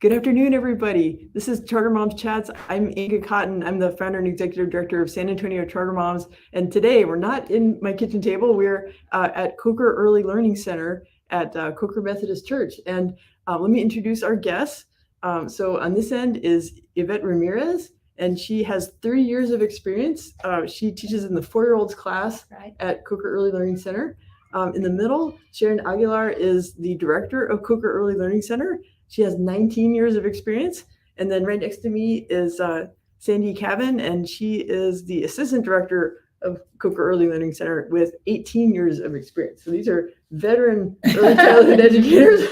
Good afternoon, everybody. This is Charter Moms Chats. I'm Inga Cotton. I'm the founder and executive director of San Antonio Charter Moms. And today we're not in my kitchen table. We're at Coker Early Learning Center at Coker Methodist Church. And let me introduce our guests. So on this end is Yvette Ramirez, and she has 30 years of experience. She teaches in the 4-year-olds class at Coker Early Learning Center. In the middle, Sharon Aguilar is the director of Coker Early Learning Center. She has 19 years of experience. And then right next to me is Sandy Cavin, and she is the assistant director of Coker Early Learning Center with 18 years of experience. So these are veteran early childhood educators.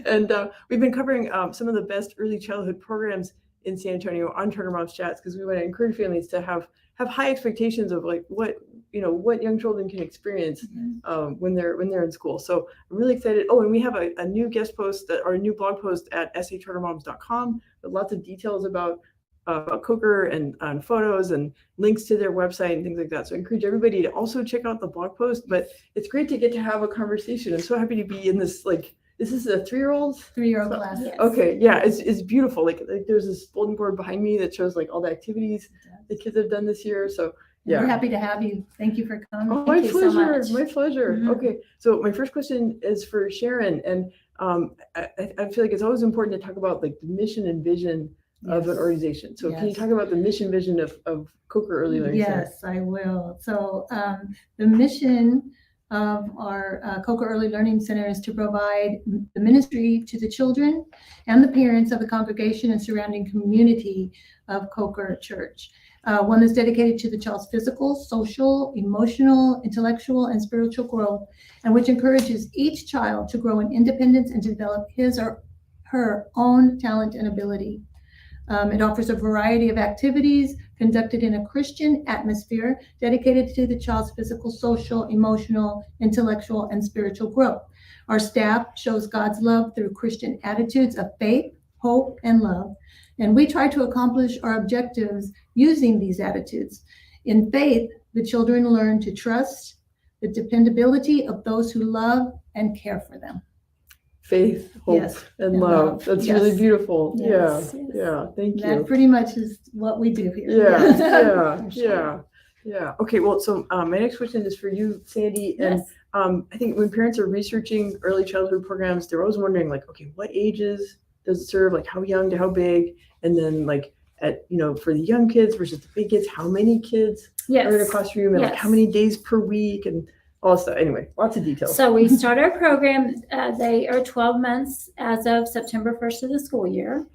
And we've been covering some of the best early childhood programs in San Antonio on Charter Moms Chats, because we want to encourage families to have high expectations of like what young children can experience when they're in school. So I'm really excited. Oh, and we have a new guest post or a new blog post at sachartermoms.com with lots of details about Coker and photos and links to their website and things like that. So I encourage everybody to also check out the blog post. But it's great to get to have a conversation. I'm so happy to be in this, this is a 3-year-old class. Yes. Okay, yeah, it's beautiful. Like there's this bulletin board behind me that shows like all the activities the kids have done this year. So yeah, we're happy to have you. Thank you for coming. Oh, my pleasure. So my pleasure. Okay, so my first question is for Sharon, and I feel like it's always important to talk about like the mission and vision of an organization. So can you talk about the mission vision of Coker Early Learning Center? Yes, I will. So the mission of our Coker Early Learning Center is to provide the ministry to the children and the parents of the congregation and surrounding community of Coker Church. One that's dedicated to the child's physical, social, emotional, intellectual, and spiritual growth, and which encourages each child to grow in independence and to develop his or her own talent and ability. It offers a variety of activities conducted in a Christian atmosphere dedicated to the child's physical, social, emotional, intellectual, and spiritual growth. Our staff shows God's love through Christian attitudes of faith, hope, and love. And we try to accomplish our objectives using these attitudes. In faith, the children learn to trust the dependability of those who love and care for them. Faith, hope, and love. That's really beautiful. Yes. Yeah. Thank you. That pretty much is what we do here. Yeah. Okay. Well, so my next question is for you, Sandy. And I think when parents are researching early childhood programs, they're always wondering, like, okay, what ages does it serve? Like, how young to how big? And then, like, for the young kids versus the big kids, how many kids are in a classroom, and like how many days per week, and all that stuff. Anyway, lots of details. So we start our program. They are 12 months as of September 1st of the school year.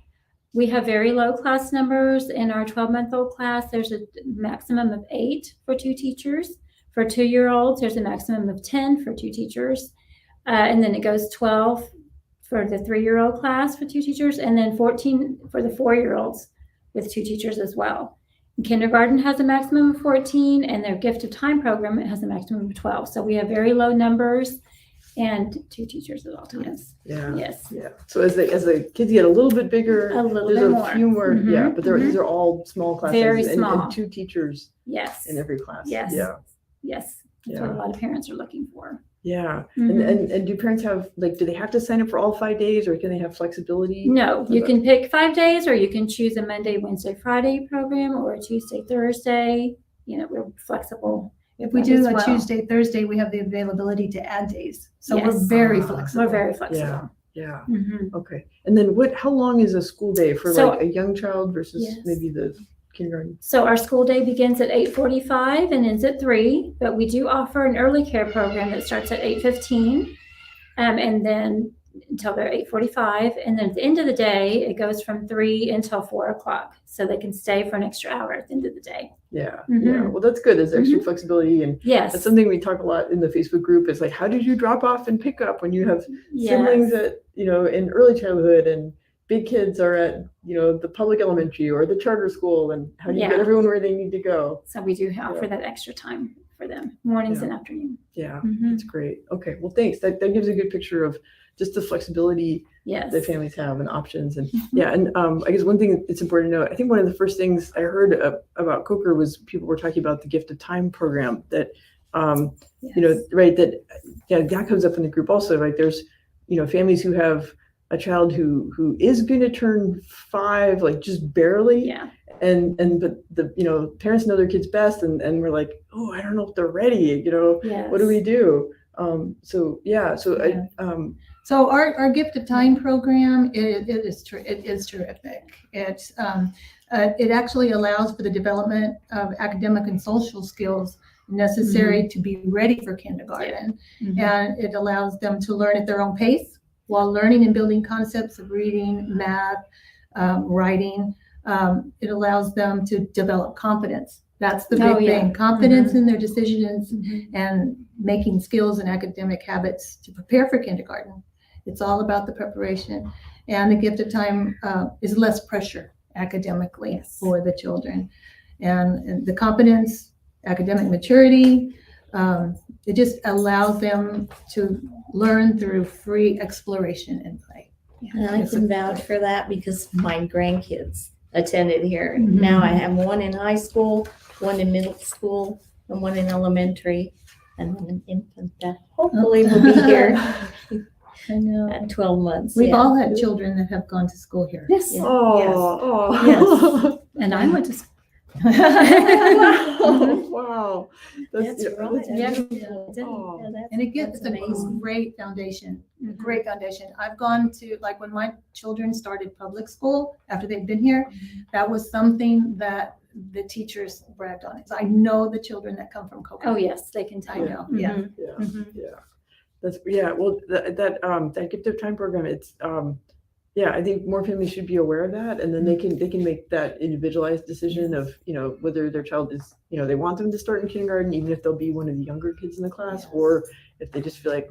We have very low class numbers in our 12-month-old class. There's a maximum of 8 for 2 teachers. For 2-year-olds, there's a maximum of 10 for 2 teachers. And then it goes 12 for the 3-year-old class for 2 teachers, and then 14 for the 4-year-olds with 2 teachers as well. Kindergarten has a maximum of 14, and their gift of time program has a maximum of 12. So we have very low numbers and 2 teachers at all times. Yeah. So as the kids get a little bit bigger, there's a few more. But these are all small classes, very small, and 2 teachers. In every class. Yes. That's what a lot of parents are looking for. And do parents have, like, do they have to sign up for all 5 days, or can they have flexibility? No, you can pick 5 days, or you can choose a Monday, Wednesday, Friday program, or a Tuesday, Thursday. We're flexible. If we do a Tuesday, Thursday, we have the availability to add days. So we're very flexible. We're very flexible. Yeah. Okay. And then how long is a school day for like a young child versus maybe the kindergarten? So our school day begins at 8:45 and ends at 3, but we do offer an early care program that starts at 8:15, and then until they're 8:45, and then at the end of the day, it goes from 3 until 4 o'clock, so they can stay for an extra hour at the end of the day. Yeah. Well, that's good. There's extra flexibility, and that's something we talk a lot in the Facebook group. Is like, how did you drop off and pick up when you have siblings that in early childhood, and big kids are at the public elementary or the charter school, and how do you get everyone where they need to go? So we do offer that extra time for them, mornings and afternoon. That's great. Okay, well, thanks. That gives a good picture of just the flexibility that families have and options. And I guess one thing it's important to know, I think one of the first things I heard about Coker was people were talking about the gift of time program that that comes up in the group also. Like there's families who have a child who is going to turn 5, like just barely. Yeah. And but the parents know their kids best, and we're like, oh, I don't know if they're ready. Yes. What do we do? So So our Gift of Time program, it is terrific. It actually allows for the development of academic and social skills necessary to be ready for kindergarten. And it allows them to learn at their own pace while learning and building concepts of reading, math, writing. It allows them to develop confidence. That's the big thing. Confidence in their decisions and making skills and academic habits to prepare for kindergarten. It's all about the preparation. And the Gift of Time is less pressure academically for the children. And the confidence, academic maturity, it just allows them to learn through free exploration and play. And I can vouch for that because my grandkids attended here. Now I have one in high school, one in middle school, and one in elementary, and one an infant that hopefully will be here I know. at 12 months. We've all had children that have gone to school here. Yes. Yeah. Oh, And I went to school. wow. That's right. Yeah. Oh. And it gets a amazing. great foundation, great foundation. I've gone to, like when my children started public school after they'd been here, that was something that the teachers bragged on. I know the children that come from Coca. Oh, yes, they can tell I you. know, yeah. Yeah. Well, that Gift of Time program, it's I think more families should be aware of that, and then they can make that individualized decision of whether their child is they want them to start in kindergarten, even if they'll be one of the younger kids in the class, or if they just feel like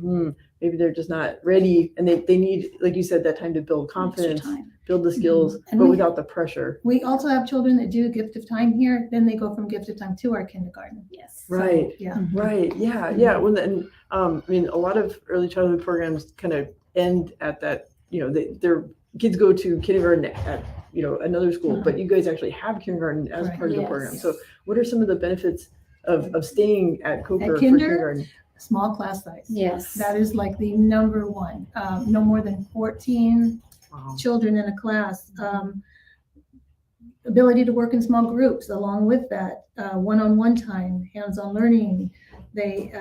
maybe they're just not ready, and they need, like you said, that time to build confidence, build the skills, but without the pressure. We also have children that do Gift of Time here, then they go from Gift of Time to our kindergarten. Yes. Right. So, yeah. Right. Yeah. Well, and I mean, a lot of early childhood programs kind of end at that. Their kids go to kindergarten at another school, but you guys actually have kindergarten as part of the program. So, what are some of the benefits of staying at Coker for kindergarten? Small class size. Yes. That is like the number one. No more than 14 children in a class. Ability to work in small groups. Along with that, one-on-one time, hands-on learning. They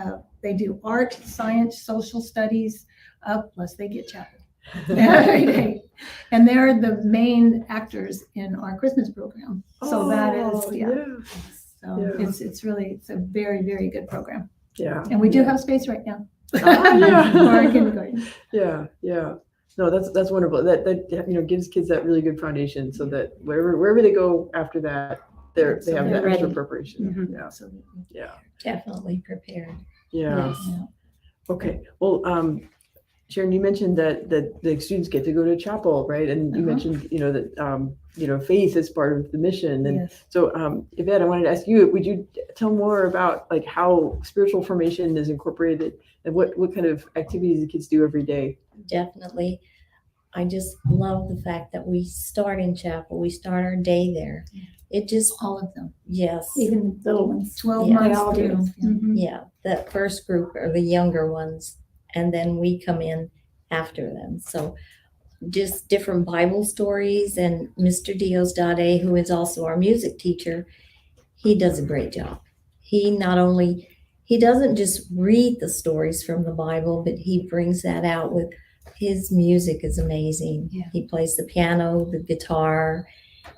do art, science, social studies. Plus, they get chapel every day, and they're the main actors in our Christmas program. So that is So it's a very, very good program. Yeah. And we do have space right now for Yeah. our kindergarten. Yeah. No, that's wonderful. That gives kids that really good foundation, so that wherever they go after that, they have that extra preparation. Yeah. Absolutely. Yeah. Definitely prepared. Yeah. Yes. Okay. Well, Sharon, you mentioned that the students get to go to chapel, right? And you mentioned, that faith is part of the mission. And so, Yvette, I wanted to ask you, would you tell more about like how spiritual formation is incorporated and what kind of activities the kids do every day? Definitely. I just love the fact that we start in chapel. We start our day there. It just, All of them. yes. Even the little ones. 12 Yeah. months They all do. through. Yeah, that first group are the younger ones, and then we come in after them. So just different Bible stories, and Mr. Diosdade, who is also our music teacher, he does a great job. He doesn't just read the stories from the Bible, but he brings that out with his music is amazing. Yeah. He plays the piano, the guitar,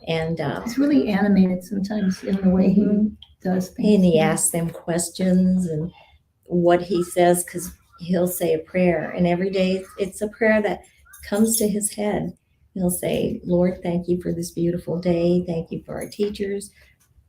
and It's really animated sometimes in the way he does things. and he asks them questions and what he says, because he'll say a prayer, and every day it's a prayer that comes to his head. He'll say, Lord, thank you for this beautiful day. Thank you for our teachers,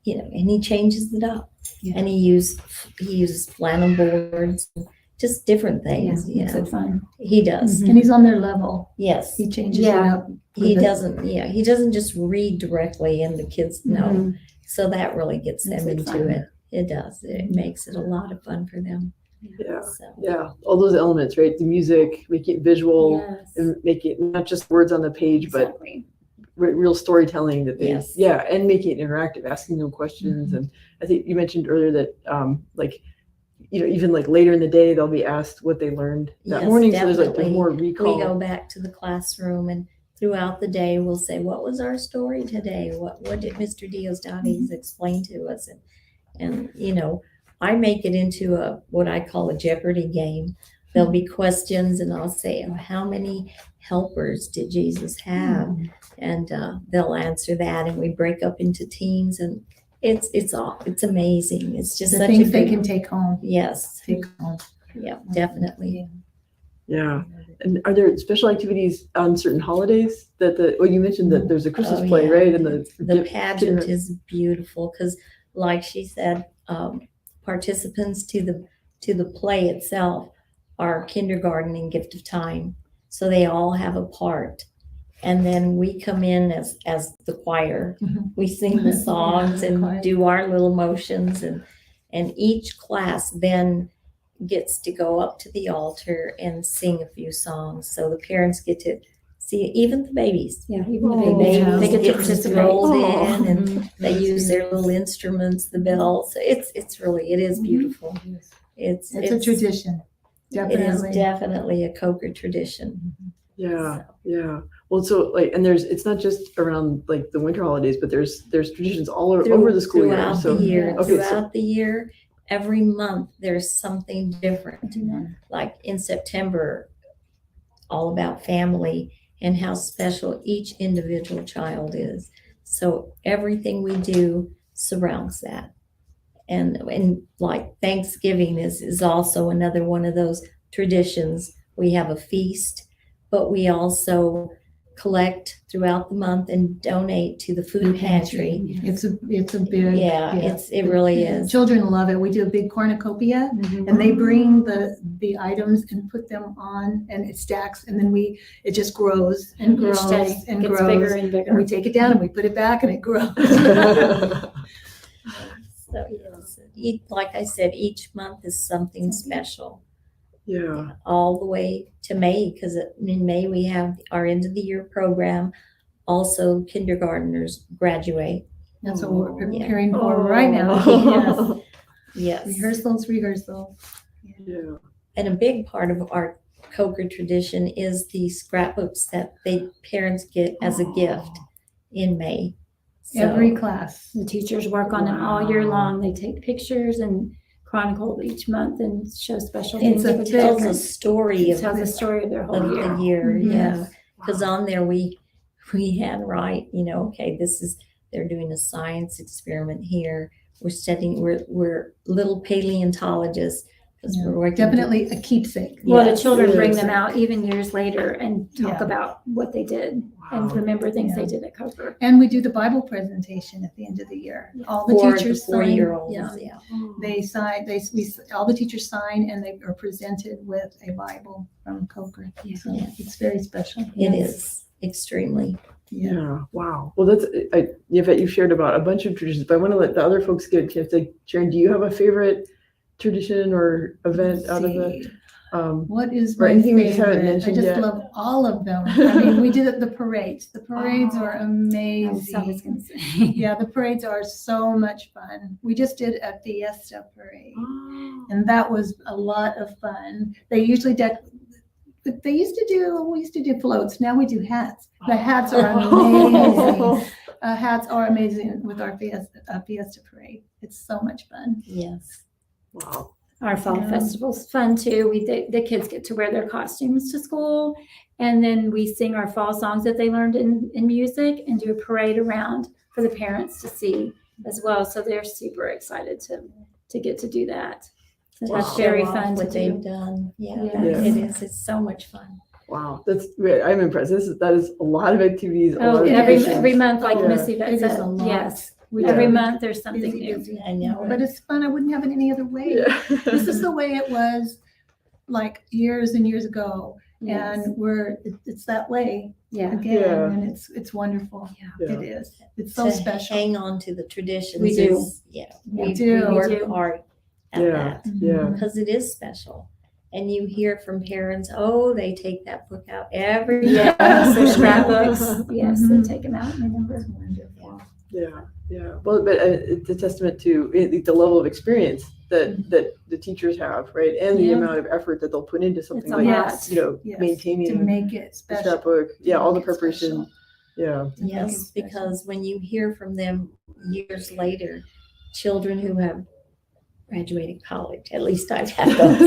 and he changes it up. Yeah. And he uses flannel boards, just different things. Makes it fun. He does. And he's on their level. Yes. He changes it Yeah. up. He doesn't just read directly, and the kids know. So that really gets them Makes it into fun. it. It does. It makes it a lot of fun for them. Yeah. So. Yeah. All those elements, right? The music, make it visual, Yes. and make it not just words on the page, but Exactly. real storytelling that they, Yes. and making it interactive, asking them questions. And I think you mentioned earlier that, even like later in the day, they'll be asked what they learned that Yes, morning. So there's definitely. more We recall. go back to the classroom, and throughout the day, we'll say, what was our story today? What did Mr. Diosdado explain to us? And I make it into what I call a Jeopardy game. There'll be questions, and I'll say, how many helpers did Jesus have? And they'll answer that, and we break up into teams, and it's amazing. It's just The such things a they good, can take home. yes, Take home. yeah, definitely. Yeah. And are there special activities on certain holidays you mentioned that there's a Christmas Oh, play, yeah. right? And The pageant is beautiful because, like she said, participants to the play itself are kindergarten and gift of time, so they all have a part. And then we come in as the choir. Mhm. We sing the songs Yeah, and choir. do our little motions, and each class then gets to go up to the altar and sing a few songs. So the parents get to see, even the babies. Yeah, even the Oh, babies, yeah. they get to Get participate. rolled Oh. in, and Mhm. they use their little instruments, the bells. It is beautiful. It's It's a tradition. It is Definitely. definitely a Coker tradition. Yeah. So, Yeah. Well, so and it's not just around like the winter holidays, but there's traditions all over the school year. throughout So the year, okay, throughout the year, every month there's something different. Like in September, all about family and how special each individual child is. So everything we do surrounds that. And like Thanksgiving is also another one of those traditions. We have a feast, but we also collect throughout the month and donate to the food pantry. It's a big. Yeah, it really is. Children love it. We do a big cornucopia, and they bring the items and put them on, and it stacks, and then it just grows and Each grows day and gets grows. bigger and And we bigger. take it down and we put it back, and it grows. So yes, like I said, each month is something special. Yeah. All the way to May, because in May we have our end of the year program. Also, kindergartners graduate. That's what we're Oh. preparing for right now. Oh. Yes. Yes. Rehearsals. Yeah. And a big part of our Coker tradition is the scrapbooks that parents get as a gift in May. So, Every class. The teachers work on them all year long. They take pictures and chronicle each month and show special things. It's a for it tells a children. story It of tells the story of their whole year. the year. Yes. Yeah. Because on there we handwrite, okay, they're doing a science experiment here. We're little paleontologists because we're working. Definitely a keepsake. Well, Yes. the children bring Yes. them out even years later and talk Yeah. about what they did and Wow. remember things Yeah. they did at Coker. And we do the Bible presentation at the end of the year. All the for teachers the sign. 4-year-olds. Yeah. Yeah. They sign, all the teachers sign, and they are presented with a Bible from Coker. So Yeah. it's very special. It is extremely. Yeah. Yeah. Wow. Well, Yvette, you've shared about a bunch of traditions, but I want to let the other folks get a chance to. Sharon, do you have a favorite tradition or event out of the? What is Or my anything we just haven't favorite? I mentioned just yet? love all of them. I mean, we did the parades. The parades are I was gonna amazing. say. Yeah, the parades are so much fun. We just did a fiesta parade, and that was a lot of fun. They usually we used to do floats. Now we do hats. The hats are amazing. Hats are amazing with our fiesta parade. It's so much fun. Yes. Wow. Our fall Yeah. festival's fun too. The kids get to wear their costumes to school, and then we sing our fall songs that they learned in music and do a parade around for the parents to see as well. So they're super excited to get to do that. So Wow. that's very Show off fun to what they've do. done. Yeah, Yes. it is. It's so much fun. Wow. I'm impressed. That is a lot of activities. A Oh, lot of every traditions. month, like Yeah. Miss Yvette It is said, a lot. yes. We Every do. month there's something Busy, new. busy. I know. But it's fun. I wouldn't have it any other way. Yeah. This is the way it was like years and years ago. Yes. And it's that way Yeah. again. Yeah. And it's wonderful. Yeah. It is. It's so To special. hang on to the traditions. We do. We We do. work We do. hard at Yeah. that Yeah. because it is special. And you hear from parents, they take that book out every Yes, their year. scrapbooks. Yes, they Mhm. take them out and remember. Wonderful. Yeah. Well, but it's a testament to the level of experience that the teachers have, right? And the Yeah. amount of effort that they'll put into something It's a like, lot. Yes, maintaining to make it the special. scrapbook. Yeah, all the make it preparation. special. Yeah. To make it Yes, special. because when you hear from them years later, children who have graduated college, at least I've had those.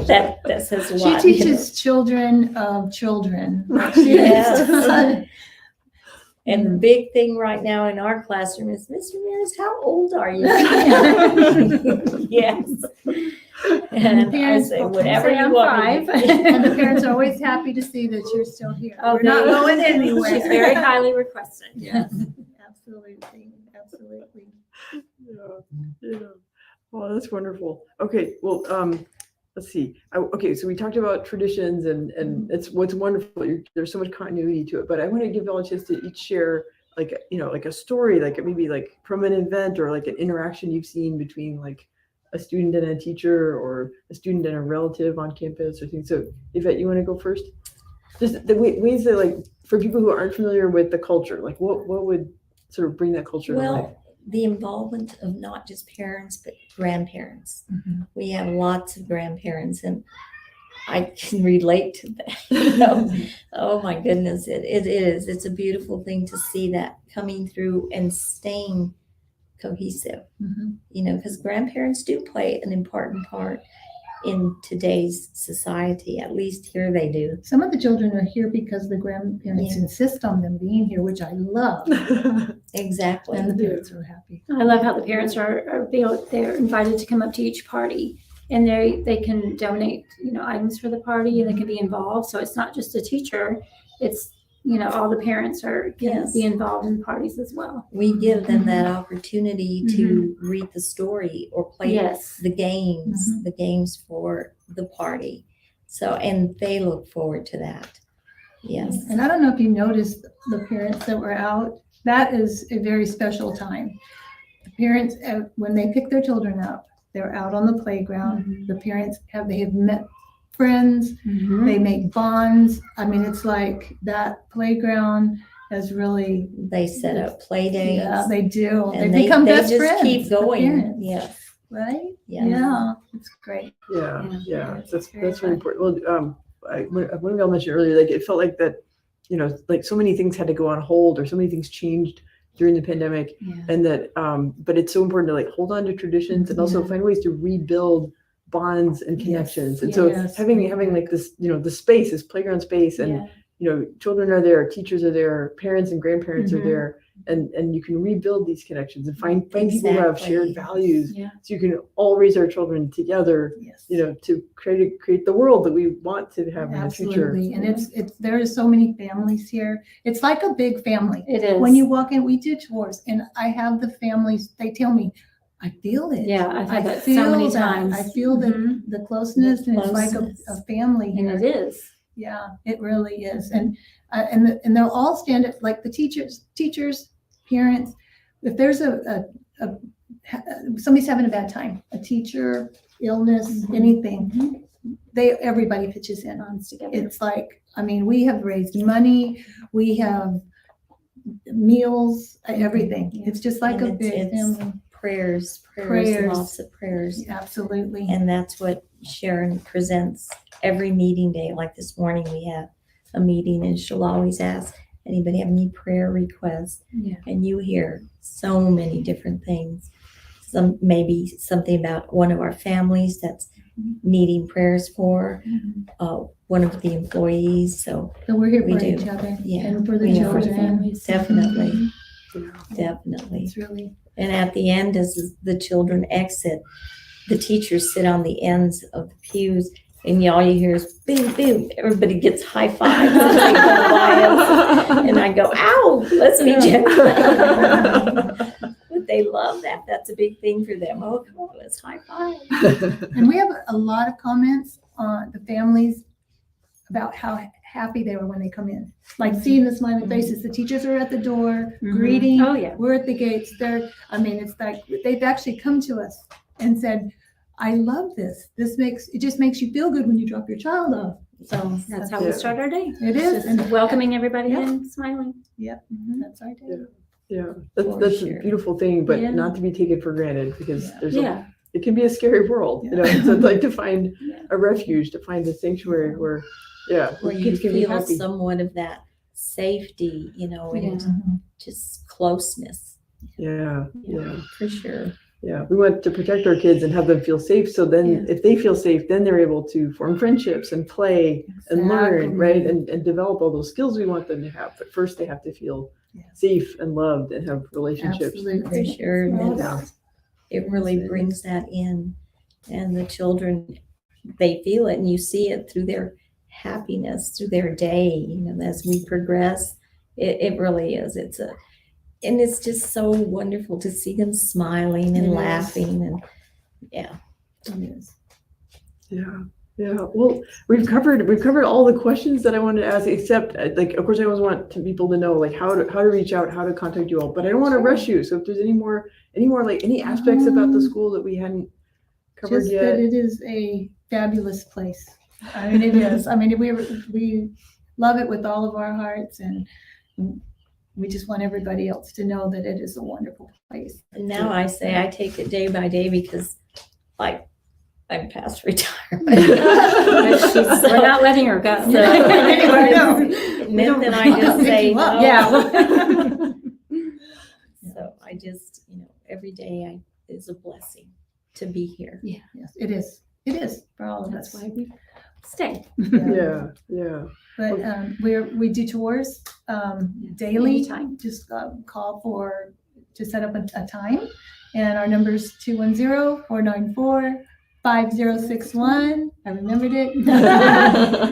that says a She lot. you know. teaches children of children. Yes. And the big thing right now in our classroom is, Miss Ramirez, how old are you? Yes. And I parents say, will whatever say you I'm want. me to 5. do." And the parents are always happy to see that you're still here. Oh, We're not they- going anywhere. She's very highly requested. Yes, absolutely, absolutely. Yeah. Well, that's wonderful. Okay. Well, let's see. Okay. So we talked about traditions and it's what's wonderful. There's so much continuity to it, but I want to give y'all a chance to each share like, like a story, like maybe like from an event or like an interaction you've seen between like a student and a teacher or a student and a relative on campus or things. So Yvette, you want to go first? Just the ways that like, for people who aren't familiar with the culture, like what would sort of bring that culture to life? Well, the involvement of not just parents, but grandparents. Mhm. We have lots of grandparents, and I can relate to that. Oh my goodness, it is. It's a beautiful thing to see that coming through and staying cohesive. Mhm. Because grandparents do play an important part in today's society. At least here they do. Some of the children are here because the grandparents Yeah. insist on them being here, which I love. Exactly. And the parents are happy. I love how the parents they're invited to come up to each party, and they can donate items for the party, and they can be involved. So it's not just a teacher; it's all the parents can Yes. be involved in parties as well. We give them that opportunity to read the story or play Yes. the games for the party. So, and they look forward to that. Yes. And I don't know if you noticed the parents that were out. That is a very special time. The parents, when they pick their children up, they're out on the playground. The parents have met friends. They make bonds. I mean, it's like that playground has really, They set up play days. yeah, they do. And they become they best just friends. keep the going. parents, Yes. Right? Yeah. Yeah, it's great. Yeah. It's That's very really important. Well, one of y'all mentioned earlier, like it felt like that, like so many things had to go on hold or so many things changed during the pandemic, and that, but it's so important to like hold on to traditions and also find ways to rebuild bonds and connections. And so Yes. having like this, the space, this playground space, and children are there, teachers are there, parents and grandparents are there, and you can rebuild these connections and find people who have shared Exactly. values. Yeah. So you can all raise our children together, Yes. to create the world that we want to have in the future. Absolutely. And it's there are so many families here. It's like a big family. It is. When you walk in, we do tours, and I have the families, they tell me, I feel it. Yeah, I've had I that so many feel that. times. I feel Mhm. the closeness, The and it's like closeness. a family And here. it is. Yeah, it really is. And they'll all stand up, like the teachers, parents. If there's somebody's having a bad time, a teacher, illness, anything, everybody pitches in. Bonds together. It's like, I mean, we have raised money, we have meals, everything. Yeah. It's just like And a big it's family. Prayers, Prayers. lots of prayers. Absolutely. And that's what Sharon presents every meeting day. Like this morning, we have a meeting, and she'll always ask, anybody have any prayer requests? Yeah. And you hear so many different things. Maybe something about one of our families that's needing prayers for, one of the employees. So So we're here We for do. each other Yeah, and for the we are. For the children. families. definitely, Yeah. definitely. It's really, And at the end, as the children exit, the teachers sit on the ends of the pews, and all you hear is boom, boom. Everybody gets high fives. And they go by us. And I go, ow, let's be gentle. But they love that. That's a big thing for them. Oh, come on, let's high five. and we have a lot of comments on the families about how happy they were when they come in. Like seeing the smiling faces. The teachers are at the door greeting. Oh, yeah. We're at the gates. It's like they've actually come to us and said, I love this. It just makes you feel good when you drop your child off. So That's how we start our day. it is. Just welcoming everybody Yeah. in, smiling. That's our day. Yeah, that's For that's sure. a beautiful thing, but Yeah. not to be taken for granted because there's Yeah. it can be a scary world, you know. So it's like to find Yeah. a refuge, to find a sanctuary where, yeah, Where you kids can be feel happy. somewhat of that safety, and Yeah. just closeness. Yeah, yeah, For sure. yeah. We want to protect our kids and have them feel safe. So then, Yeah. if they feel safe, then they're able to form friendships and play and learn, right, and develop all those skills we want them to have. But first, they have to feel safe and loved and have relationships. For Absolutely. sure. Yeah. That's- It really Absolutely. brings that in. And the children, they feel it, and you see it through their happiness, through their day, as we progress. It really is. And it's just so wonderful to see them smiling and It is. laughing, and yeah. It is. Yeah. Yeah. Well, we've covered all the questions that I wanted to ask, except like, of course, I always want people to know like how to reach out, how to contact you all. But I don't want to rush you. So if there's any more like any aspects about the school that we hadn't covered Just yet. that it is a fabulous place. I mean, it is. I mean, we love it with all of our hearts, and we just want everybody else to know that it is a wonderful place. And now I say I take it day by day because, like, I'm past retirement. We're not letting her go. So, I know. and then I just say no. Yeah. So I just, every day is a blessing to be here. Yes, it is. It is for all of That's us. why we stay. Yeah. Yeah. But we do tours daily. Anytime. Just call to set up a time, and our number is 210-494-5061. I remembered it.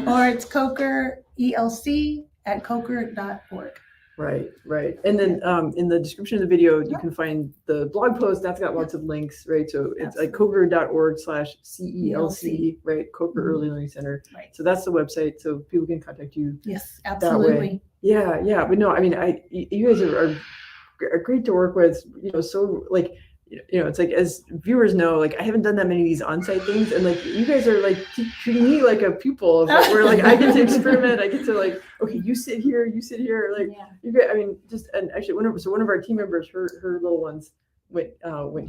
Or it's Coker ELC@coker.org. Right. And then in the description of the video, you can find the blog post. That's got lots of links, right? So it's like coker.org/CELC, right? Coker Early Learning Center. Right. So that's the website. So people can contact you. Yes, absolutely. Yeah. But no, I mean, you guys are great to work with, so like, it's like, as viewers know, like I haven't done that many of these on-site things, and like you guys are like treating me like a pupil, where like I get to experiment, I get to like, okay, you sit here, like you get, I mean, just, and actually one of our team members, her little ones went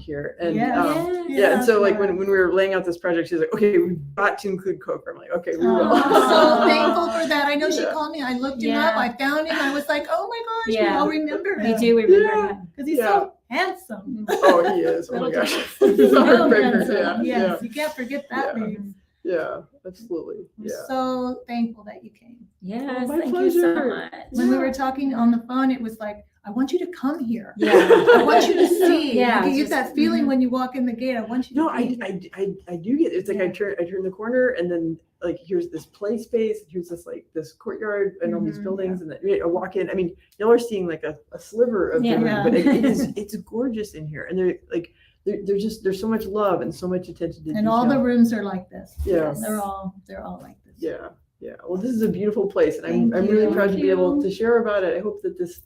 here, and and so like when we were laying out this project, she's like, okay, we've got to include Coker. I'm like, okay, we will. I'm so thankful for that. I know she Yeah. called me. I looked him up. I found him. I was like, oh my gosh, we Yeah. all remember We him. do remember Yeah. that. Because he's Yeah. so handsome. Oh, he is. Oh my gosh. He's He's so heartbreaker. handsome. Yeah. Yes, you can't forget that Yeah. name. Yeah. Absolutely. I'm Yeah. so thankful that you came. Yes, my thank you so pleasure. much. When we were talking on the phone, it was like, I want you to come here. Yeah. I want you to see. Yeah, You get just- that feeling when you walk in the gate. I want you to No, be here. I do get, it's like I turn the corner, and then like here's this play space, here's this courtyard and all these Mhm, buildings, and then I walk in. I mean, y'all are seeing like a sliver of the room, Yeah. but it's gorgeous in here, and there's so much love and so much attention to And detail. all the rooms are like this. Yeah. They're all like this. Yeah. Well, this is a beautiful place, and Thank I'm really you. proud to Thank be able you. to share about it. I hope that this,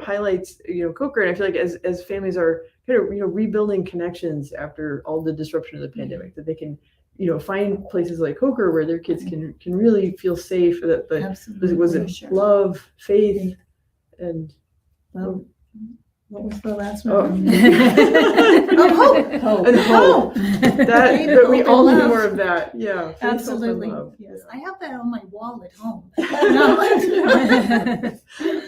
highlights, Coker, and I feel like as families are kind of, rebuilding connections after all the disruption of the pandemic, that they can, find places like Coker where their kids can really feel safe, that Absolutely. was it Sure. love, faith, and Well, what was the last Oh. one? Hope. and hope. That we Hope all and need love. more of that. Yeah. Faith, hope, and Absolutely. love. Yes. I have that on my wall at home.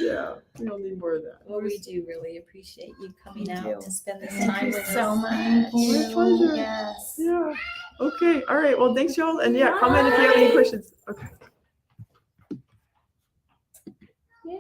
Yeah. We all need more of that. Well, we do really appreciate you coming We out do. to spend this Thank time you with so us. much. My pleasure. Yes. Yeah. Okay. All right. Well, thanks, y'all. And yeah, comment if you have any questions. Okay. Yay.